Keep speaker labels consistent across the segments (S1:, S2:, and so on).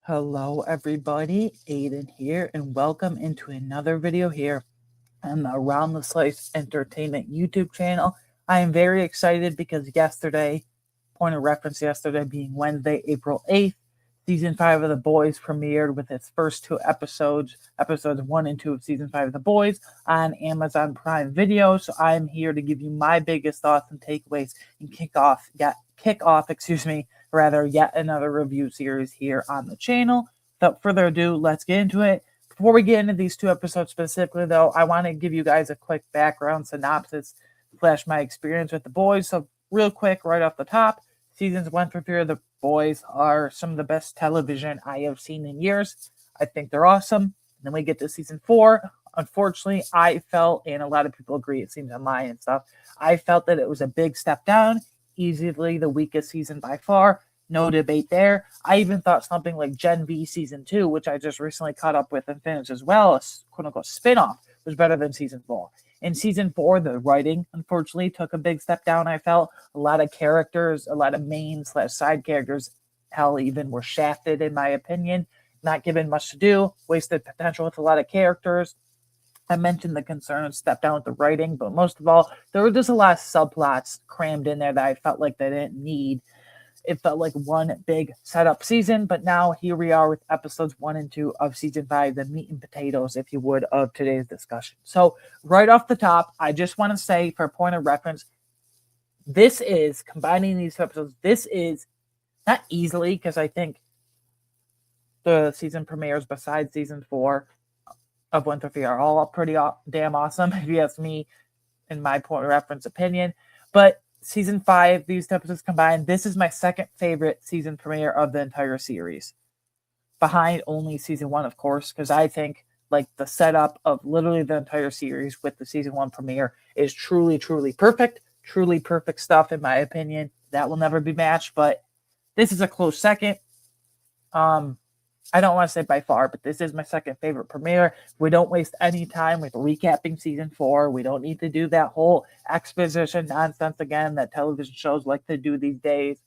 S1: Hello everybody, Aiden here, and welcome into another video here on the Around the Slice Entertainment YouTube channel. I am very excited because point of reference yesterday being Wednesday, April 8th, Season 5 of The Boys premiered with its first two episodes 1 and 2 of Season 5 of The Boys on Amazon Prime Video. So I'm here to give you my biggest thoughts and takeaways and kick off yet another review series here on the channel. Without further ado, let's get into it. Before we get into these two episodes specifically, though, I want to give you guys a quick background synopsis / my experience with The Boys. So real quick, right off the top, seasons 1 through 3 of The Boys are some of the best television I have seen in years. I think they're awesome. And then we get to season 4. Unfortunately, I felt, and a lot of people agree, it seems online and stuff, I felt that it was a big step down, easily the weakest season by far. No debate there. I even thought something like Gen V Season 2, which I just recently caught up with and finished as well, a quote-unquote spin-off, was better than Season 4. In Season 4, the writing, unfortunately, took a big step down, I felt. A lot of characters, a lot of main/side characters, hell, even were shafted, in my opinion. Not given much to do. Wasted potential with a lot of characters. I mentioned the concerns, step down with the writing, but most of all, there were just a lot of subplots crammed in there that I felt like they didn't need. It felt like one big setup season, but now here we are with episodes 1 and 2 of season 5, the meat and potatoes, if you would, of today's discussion. So right off the top, I just want to say, for a point of reference, this is, combining these two episodes, this is not easily, because I think the season premieres besides season 4 of 1 through 3 are all pretty damn awesome, if you ask me, in my point of reference opinion. But season 5, these episodes combined, this is my second favorite season premiere of the entire series. Behind only season 1, of course, because I think like the setup of literally the entire series with the season 1 premiere is truly, truly perfect. Truly perfect stuff, in my opinion. That will never be matched, but this is a close second. I don't want to say by far, but this is my second favorite premiere. We don't waste any time with recapping season 4. We don't need to do that whole exposition nonsense again that television shows like to do these days.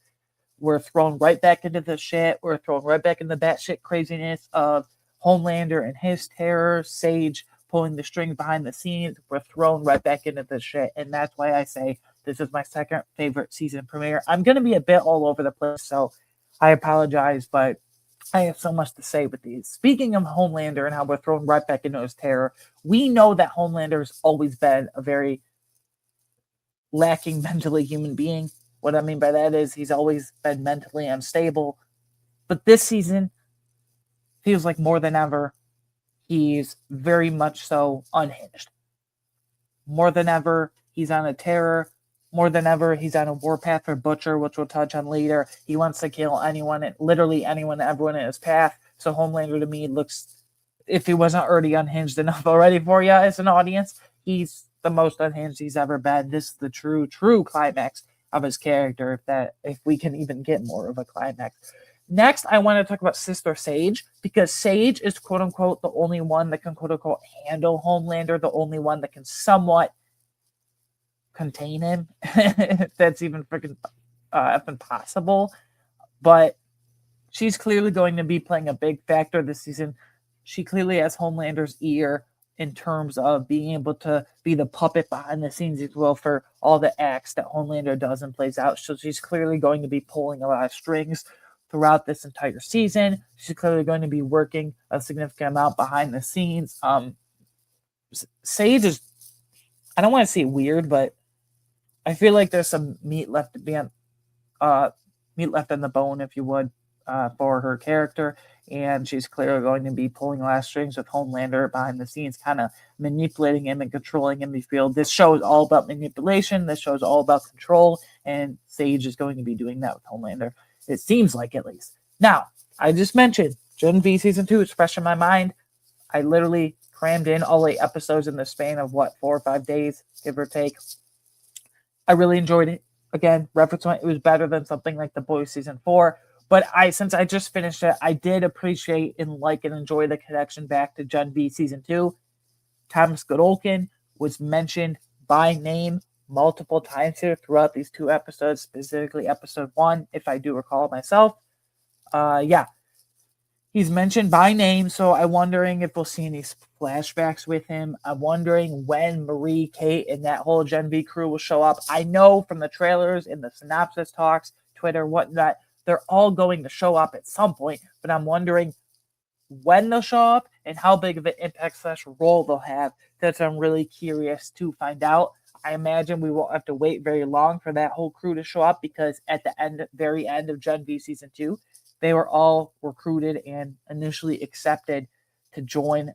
S1: We're thrown right back into the shit. We're thrown right back into that shit craziness of Homelander and his terror, Sage pulling the strings behind the scenes. We're thrown right back into the shit. And that's why I say this is my second favorite season premiere. I'm going to be a bit all over the place, so I apologize, but I have so much to say with these. Speaking of Homelander and how we're thrown right back into his terror, we know that Homelander has always been a very lacking mentally human being. What I mean by that is he's always been mentally unstable. But this season feels like more than ever, he's very much so unhinged. More than ever, he's on a terror. More than ever, he's on a warpath for Butcher, which we'll touch on later. He wants to kill anyone, literally anyone, everyone in his path. So Homelander to me looks, if he wasn't already unhinged enough already for you as an audience, he's the most unhinged he's ever been. This is the true climax of his character, if we can even get more of a climax. Next, I want to talk about Sister Sage, because Sage is quote unquote the only one that can quote unquote handle Homelander, the only one that can somewhat contain him. If that's even freaking effing possible. But she's clearly going to be playing a big factor this season. She clearly has Homelander's ear in terms of being able to be the puppet behind the scenes as well for all the acts that Homelander does and plays out. So she's clearly going to be pulling a lot of strings throughout this entire season. She's clearly going to be working a significant amount behind the scenes. Sage is, I don't want to say weird, but I feel like there's some meat left in the bone, if you would, for her character, and she's clearly going to be pulling last strings with Homelander behind the scenes, kind of manipulating him and controlling him. We feel this show is all about manipulation. This show is all about control, and Sage is going to be doing that with Homelander. It seems like, at least. Now, I just mentioned Gen V Season 2 is fresh in my mind. I literally crammed in all 8 episodes in the span of, 4 or 5 days, give or take. I really enjoyed it. Again, reference point, it was better than something like The Boys Season 4. But since I just finished it, I did appreciate and like and enjoy the connection back to Gen V Season 2. Thomas Godolkin was mentioned by name multiple times here throughout these 2 episodes, specifically episode 1, if I do recall myself. He's mentioned by name, so I'm wondering if we'll see any flashbacks with him. I'm wondering when Marie, Kate, and that whole Gen V crew will show up. I know from the trailers and the synopsis talks, Twitter, whatnot, they're all going to show up at some point, but I'm wondering when they'll show up and how big of an impact / role they'll have. That's I'm really curious to find out. I imagine we won't have to wait very long for that whole crew to show up because at the very end of Gen V Season 2, they were all recruited and initially accepted to join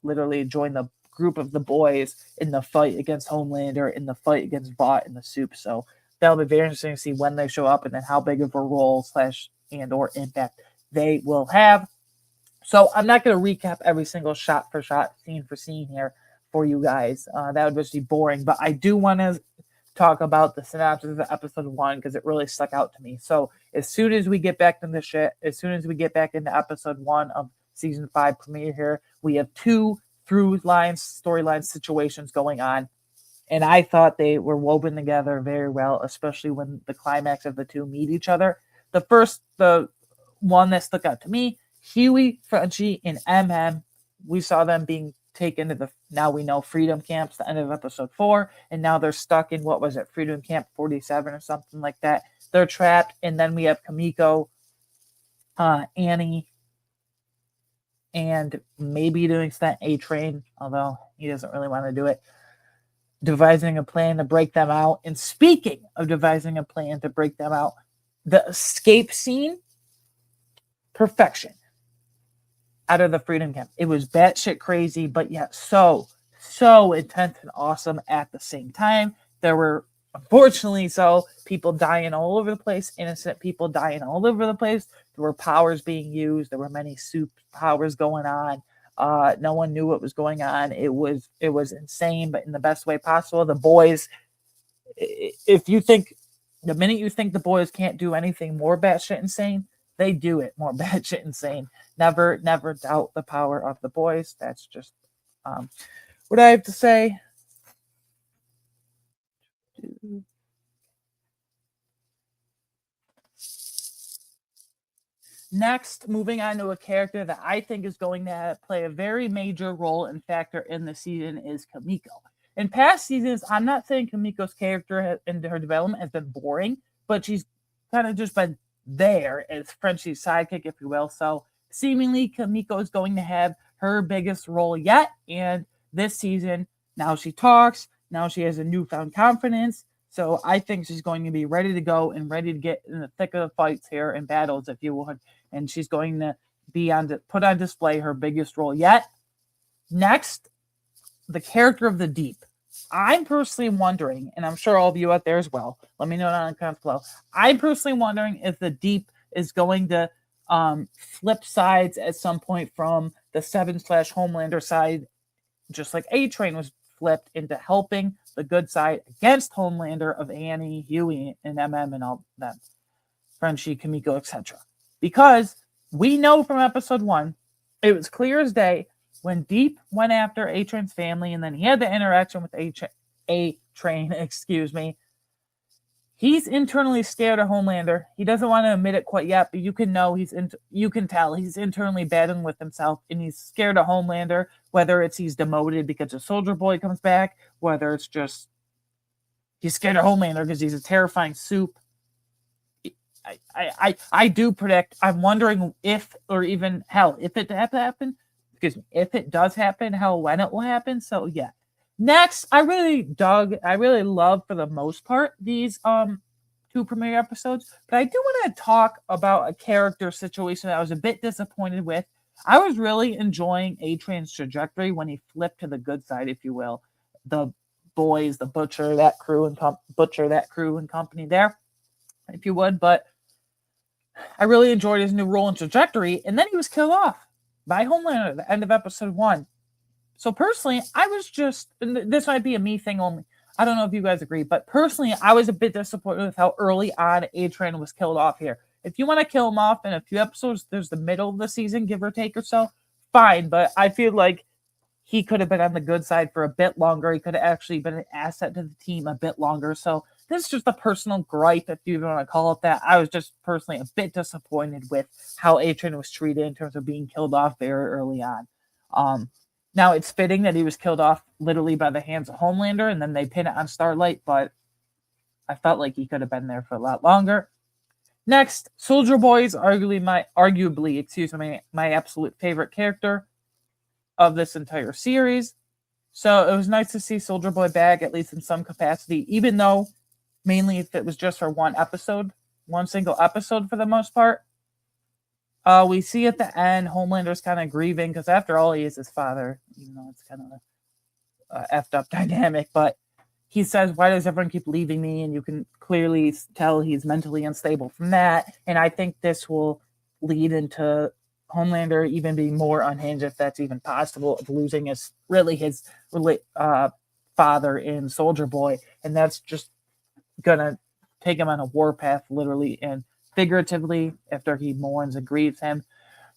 S1: literally join the group of the boys in the fight against Homelander, in the fight against Vought in the soup. So that'll be very interesting to see when they show up and then how big of a role / and or impact they will have. So I'm not going to recap every single shot for shot, scene for scene here for you guys. That would just be boring. But I do want to talk about the synopsis of episode 1 because it really stuck out to me. So as soon as we get back into episode 1 of season 5 premiere here, we have 2 storyline situations going on. And I thought they were woven together very well, especially when the climax of the 2 meet each other. The one that stuck out to me, Hughie, Frenchie, and MM, we saw them being taken to the, now we know, Freedom Camps, the end of episode 4, and now they're stuck in, what was it, Freedom Camp 47 or something like that. They're trapped, and then we have Kimiko, Annie, and maybe to an extent A-Train, although he doesn't really want to do it, devising a plan to break them out. And speaking of devising a plan to break them out, the escape scene, perfection out of the Freedom Camp. It was batshit crazy, but yet so intense and awesome at the same time. There were, unfortunately, people dying all over the place, innocent people dying all over the place. There were powers being used. There were many soup powers going on. No one knew what was going on. It was insane, but in the best way possible. The boys, if you think, the minute you think the boys can't do anything more batshit insane, they do it more batshit insane. Never doubt the power of the boys. That's just what I have to say. Next, moving on to a character that I think is going to play a very major role and factor in the season is Kimiko. In past seasons, I'm not saying Kimiko's character and her development has been boring, but she's kind of just been there as Frenchie's sidekick, if you will. So seemingly Kimiko is going to have her biggest role yet. And this season, now she talks, now she has a newfound confidence. So I think she's going to be ready to go and ready to get in the thick of the fights here and battles, if you would. And she's going to be put on display her biggest role yet. Next, the character of the Deep. I'm personally wondering, and I'm sure all of you out there as well, let me know down in the comments below. I'm personally wondering if the Deep is going to flip sides at some point from the Seven / Homelander side, just like A-Train was flipped into helping the good side against Homelander of Annie, Hughie, and MM and all them, Frenchie, Kimiko, etc. Because we know from episode 1, it was clear as day when Deep went after A-Train's family, and then he had the interaction with A-Train, he's internally scared of Homelander. He doesn't want to admit it quite yet, but you can tell he's internally battling with himself, and he's scared of Homelander, whether it's he's demoted because a Soldier Boy comes back, whether it's just he's scared of Homelander because he's a terrifying soup. I do predict, I'm wondering if, or even hell, if it happen, if it does happen, hell, when it will happen. So yeah. Next, I really love, for the most part, these 2 premiere episodes, but I do want to talk about a character situation that I was a bit disappointed with. I was really enjoying A-Train's trajectory when he flipped to the good side, if you will. The boys, the Butcher, that crew and company there, if you would, but I really enjoyed his new role and trajectory, and then he was killed off by Homelander at the end of episode 1. So personally, I was just, this might be a me thing only, I don't know if you guys agree, but personally, I was a bit disappointed with how early on A-Train was killed off here. If you want to kill him off in a few episodes, there's the middle of the season, give or take or so, fine, but I feel like he could have been on the good side for a bit longer. He could have actually been an asset to the team a bit longer. So this is just a personal gripe, if you even want to call it that. I was just personally a bit disappointed with how A-Train was treated in terms of being killed off very early on. Now, it's fitting that he was killed off literally by the hands of Homelander, and then they pin it on Starlight, but I felt like he could have been there for a lot longer. Next, Soldier Boy is arguably my absolute favorite character of this entire series. So it was nice to see Soldier Boy back, at least in some capacity, even though mainly if it was just for one single episode for the most part. We see at the end, Homelander's kind of grieving because after all, he is his father, even though it's kind of effed up dynamic. But he says, why does everyone keep leaving me? And you can clearly tell he's mentally unstable from that. And I think this will lead into Homelander even being more unhinged, if that's even possible, of losing his father in Soldier Boy. And that's just going to take him on a warpath, literally and figuratively, after he mourns and grieves him.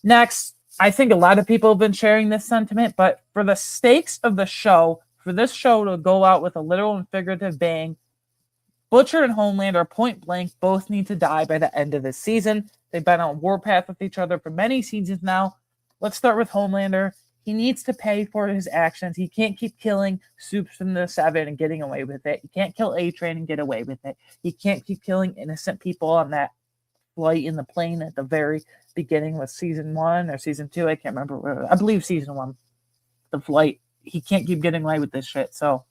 S1: Next, I think a lot of people have been sharing this sentiment, but for the stakes of the show, for this show to go out with a literal and figurative bang, Butcher and Homelander, point blank, both need to die by the end of this season. They've been on warpath with each other for many seasons now. Let's start with Homelander. He needs to pay for his actions. He can't keep killing Soups from the Seven and getting away with it. He can't kill A-Train and get away with it. He can't keep killing innocent people on that flight in the plane at the very beginning with season 1 or season 2. I can't remember. I believe season 1. The flight. He can't keep getting away with this shit. So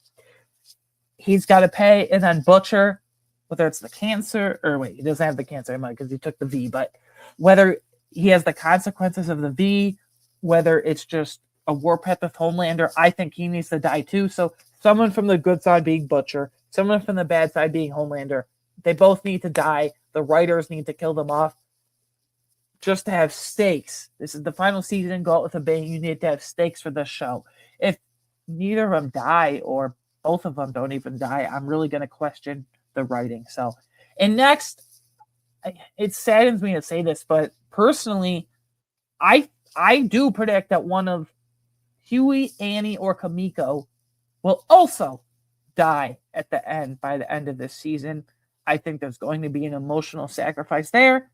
S1: he's got to pay. And then Butcher, whether it's the cancer, or wait, he doesn't have the cancer because he took the V, but whether he has the consequences of the V, whether it's just a warpath with Homelander, I think he needs to die too. So someone from the good side being Butcher, someone from the bad side being Homelander, they both need to die. The writers need to kill them off just to have stakes. This is the final season. Go out with a bang. You need to have stakes for this show. If neither of them die or both of them don't even die, I'm really going to question the writing. So, and next, it saddens me to say this, but personally, I do predict that one of Huey, Annie, or Kamiko will also die at the end by the end of this season. I think there's going to be an emotional sacrifice there.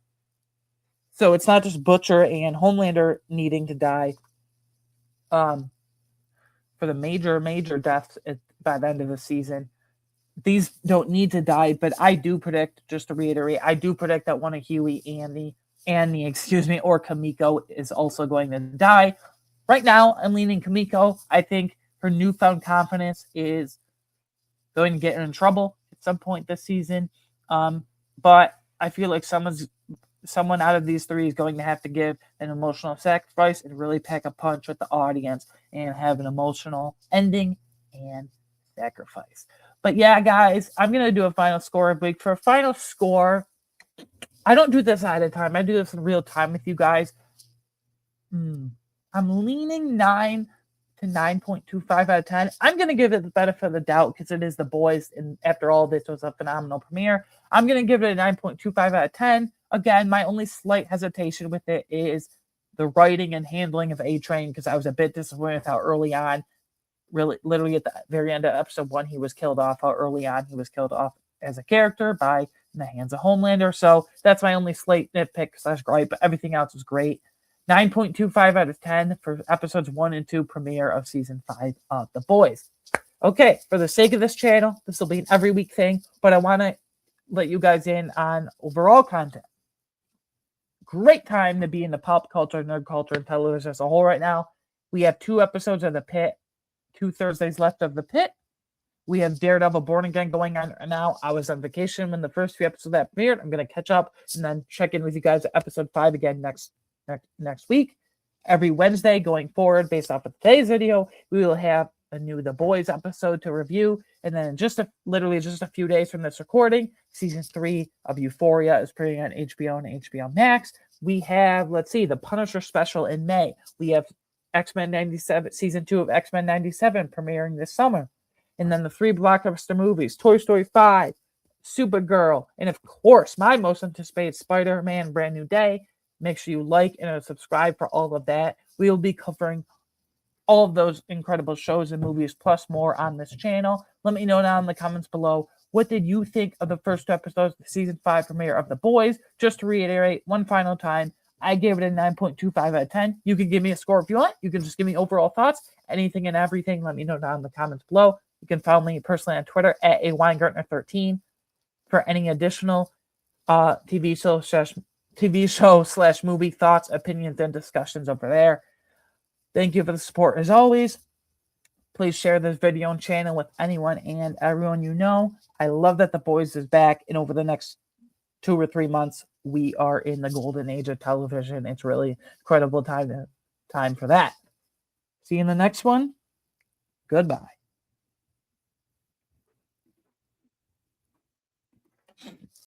S1: So it's not just Butcher and Homelander needing to die for the major deaths by the end of the season. These don't need to die, but I do predict, just to reiterate, I do predict that one of Huey, Annie, or Kamiko is also going to die. Right now, I'm leaning Kamiko. I think her newfound confidence is going to get her in trouble at some point this season. But I feel like someone out of these three is going to have to give an emotional sacrifice and really pack a punch with the audience and have an emotional ending and sacrifice. But yeah, guys, I'm going to do a final score of the week. For a final score, I don't do this ahead of time. I do this in real time with you guys. I'm leaning 9 to 9.25 out of 10. I'm going to give it the benefit of the doubt because it is The Boys, and after all, this was a phenomenal premiere. I'm going to give it a 9.25 out of 10. Again, my only slight hesitation with it is the writing and handling of A-Train, because I was a bit disappointed with how early on, really, literally at the very end of episode 1, he was killed off, how early on he was killed off as a character by in the hands of Homelander. So that's my only slight nitpick / gripe, but everything else was great. 9.25 out of 10 for episodes 1 and 2 premiere of season 5 of The Boys. Okay, for the sake of this channel, this will be an every week thing, but I want to let you guys in on overall content. Great time to be in the pop culture, nerd culture, and television as a whole right now. We have 2 episodes of The Pitt, 2 Thursdays left of The Pitt. We have Daredevil Born Again going on right now. I was on vacation when the first few episodes of that premiered. I'm going to catch up and then check in with you guys at episode 5 again next week. Every Wednesday going forward, based off of today's video, we will have a new The Boys episode to review. And then literally just a few days from this recording, season 3 of Euphoria is premiering on HBO and HBO Max. We have, the Punisher special in May. We have X-Men 97, season 2 of X-Men 97 premiering this summer. And then the 3 blockbuster movies, Toy Story 5, Supergirl, and of course, my most anticipated Spider-Man Brand New Day. Make sure you like and subscribe for all of that. We will be covering all of those incredible shows and movies plus more on this channel. Let me know down in the comments below What did you think of the first two episodes of the season 5 premiere of The Boys? Just to reiterate one final time, I gave it a 9.25 out of 10. You can give me a score if you want. You can just give me overall thoughts, anything and everything. Let me know down in the comments below. You can follow me personally on Twitter at @Weingartner13 for any additional TV show / movie thoughts, opinions, and discussions over there. Thank you for the support as always. Please share this video and channel with anyone and everyone you know. I love that The Boys is back, and over the next 2 or 3 months, we are in the golden age of television. It's really incredible time for that. See you in the next one. Goodbye.